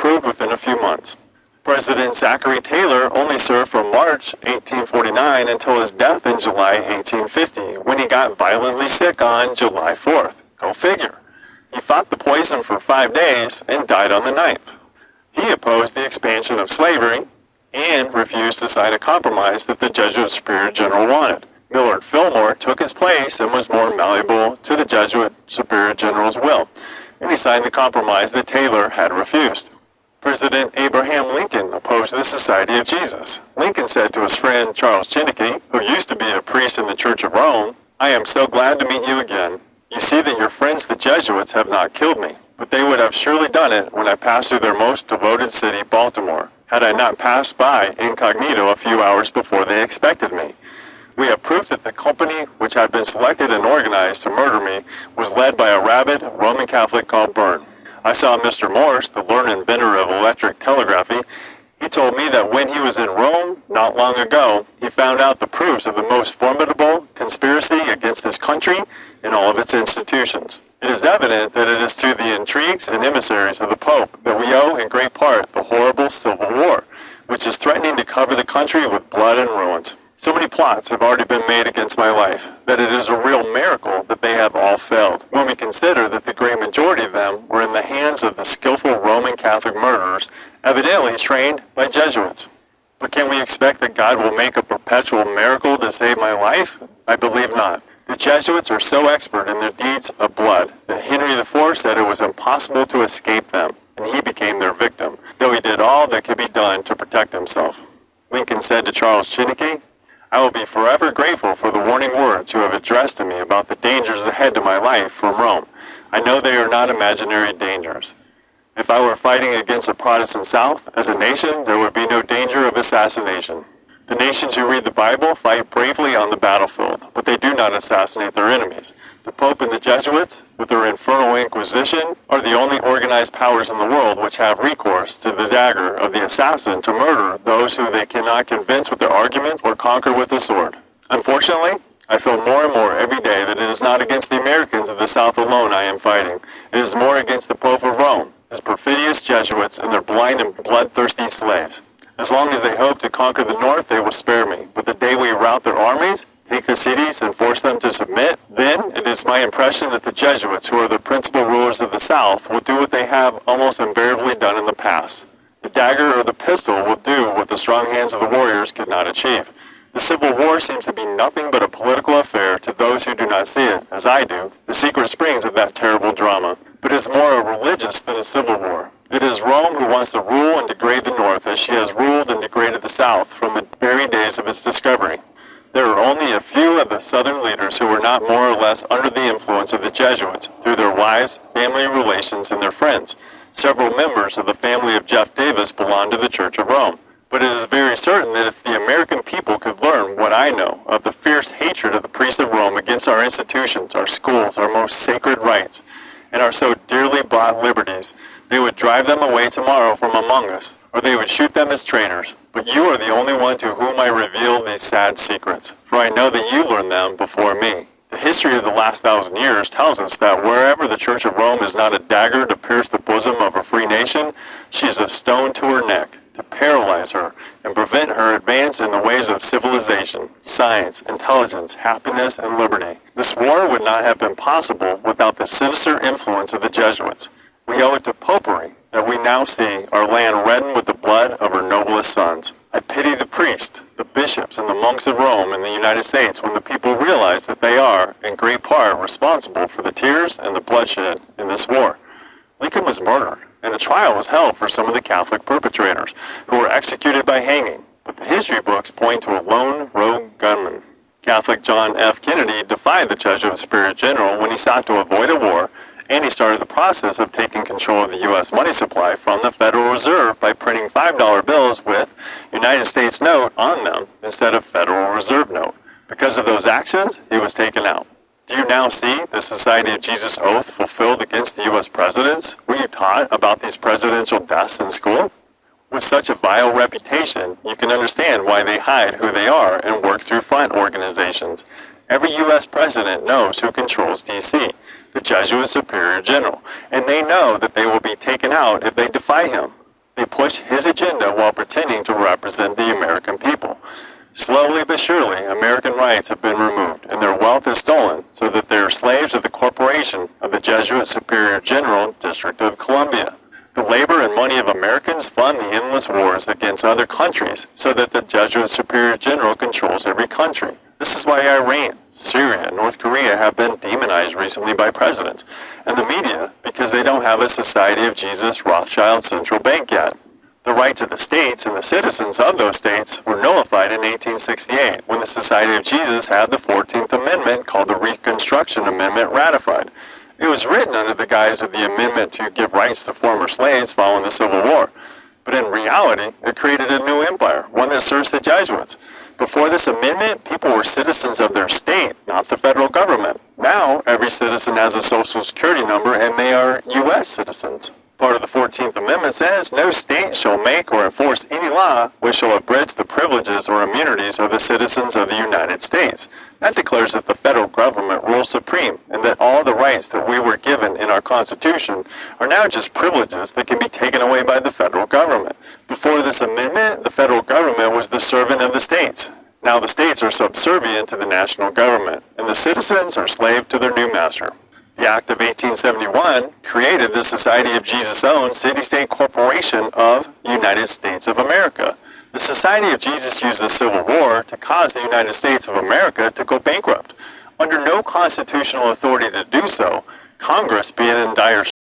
approved within a few months. President Zachary Taylor only served from March 1849 until his death in July 1850, when he got violently sick on July 4th. Go figure. He fought the poison for 5 days and died on the 9th. He opposed the expansion of slavery and refused to sign a compromise that the Jesuit Superior General wanted. Millard Fillmore took his place and was more malleable to the Jesuit Superior General's will, and he signed the compromise that Taylor had refused. President Abraham Lincoln opposed the Society of Jesus. Lincoln said to his friend Charles Chinnicky, who used to be a priest in the Church of Rome, "I am so glad to meet you again. You see that your friends the Jesuits have not killed me, but they would have surely done it when I passed through their most devoted city, Baltimore, had I not passed by incognito a few hours before they expected me. We have proof that the company which had been selected and organized to murder me was led by a rabid Roman Catholic called Byrne. I saw Mr. Morse, the learned inventor of electric telegraphy. He told me that when he was in Rome not long ago, he found out the proofs of the most formidable conspiracy against this country and all of its institutions. It is evident that it is to the intrigues and emissaries of the Pope that we owe in great part the horrible Civil War, which is threatening to cover the country with blood and ruins. So many plots have already been made against my life that it is a real miracle that they have all failed, when we consider that the great majority of them were in the hands of the skillful Roman Catholic murderers, evidently trained by Jesuits. But can we expect that God will make a perpetual miracle to save my life? I believe not. The Jesuits are so expert in their deeds of blood that Henry IV said it was impossible to escape them, and he became their victim, though he did all that could be done to protect himself. Lincoln said to Charles Chinnicky, "I will be forever grateful for the warning words you have addressed to me about the dangers ahead to my life from Rome. I know they are not imaginary dangers. If I were fighting against a Protestant South, as a nation, there would be no danger of assassination. The nations who read the Bible fight bravely on the battlefield, but they do not assassinate their enemies. The Pope and the Jesuits, with their infernal Inquisition, are the only organized powers in the world which have recourse to the dagger of the assassin to murder those who they cannot convince with their argument or conquer with the sword. Unfortunately, I feel more and more every day that it is not against the Americans of the South alone I am fighting. It is more against the Pope of Rome, his perfidious Jesuits, and their blind and bloodthirsty slaves. As long as they hope to conquer the North, they will spare me. But the day we rout their armies, take the cities, and force them to submit, then it is my impression that the Jesuits, who are the principal rulers of the South, will do what they have almost invariably done in the past. The dagger or the pistol will do what the strong hands of the warriors could not achieve. The Civil War seems to be nothing but a political affair to those who do not see it, as I do, the secret springs of that terrible drama. But it is more a religious than a civil war. It is Rome who wants to rule and degrade the North as she has ruled and degraded the South from the very days of its discovery. There are only a few of the Southern leaders who were not more or less under the influence of the Jesuits through their wives, family relations, and their friends. Several members of the family of Jeff Davis belong to the Church of Rome. But it is very certain that if the American people could learn what I know of the fierce hatred of the priests of Rome against our institutions, our schools, our most sacred rights, and our so dearly bought liberties, they would drive them away tomorrow from among us, or they would shoot them as traitors. But you are the only one to whom I reveal these sad secrets, for I know that you learned them before me. The history of the last 1,000 years tells us that wherever the Church of Rome is not a dagger to pierce the bosom of a free nation, she is a stone to her neck, to paralyze her and prevent her advance in the ways of civilization, science, intelligence, happiness, and liberty. This war would not have been possible without the sinister influence of the Jesuits. We owe it to popery that we now see our land reddened with the blood of her noblest sons. I pity the priests, the bishops, and the monks of Rome and the United States when the people realize that they are, in great part, responsible for the tears and the bloodshed in this war. Lincoln was murdered, and a trial was held for some of the Catholic perpetrators, who were executed by hanging, but the history books point to a lone rogue gunman. Catholic John F. Kennedy defied the Jesuit Superior General when he sought to avoid a war, and he started the process of taking control of the U.S. money supply from the Federal Reserve by printing $5 bills with United States note on them instead of Federal Reserve note. Because of those actions, he was taken out. Do you now see the Society of Jesus oath fulfilled against the U.S. presidents? Were you taught about these presidential deaths in school? With such a vile reputation, you can understand why they hide who they are and work through front organizations. Every U.S. president knows who controls D.C., the Jesuit Superior General, and they know that they will be taken out if they defy him. They push his agenda while pretending to represent the American people. Slowly but surely, American rights have been removed and their wealth is stolen so that they are slaves of the corporation of the Jesuit Superior General District of Columbia. The labor and money of Americans fund the endless wars against other countries so that the Jesuit Superior General controls every country. This is why Iran, Syria, and North Korea have been demonized recently by presidents and the media because they don't have a Society of Jesus Rothschild central bank yet. The rights of the states and the citizens of those states were nullified in 1868 when the Society of Jesus had the 14th Amendment, called the Reconstruction Amendment, ratified. It was written under the guise of the amendment to give rights to former slaves following the Civil War. But in reality, it created a new empire, one that serves the Jesuits. Before this amendment, people were citizens of their state, not the federal government. Now, every citizen has a social security number and they are U.S. citizens. Part of the 14th Amendment says, no state shall make or enforce any law which shall abridge the privileges or immunities of the citizens of the United States. That declares that the federal government rules supreme and that all the rights that we were given in our Constitution are now just privileges that can be taken away by the federal government. Before this amendment, the federal government was the servant of the states. Now the states are subservient to the national government, and the citizens are slave to their new master. The Act of 1871 created the Society of Jesus-owned City-State Corporation of the United States of America. The Society of Jesus used the Civil War to cause the United States of America to go bankrupt. Under no constitutional authority to do so, Congress, being in dire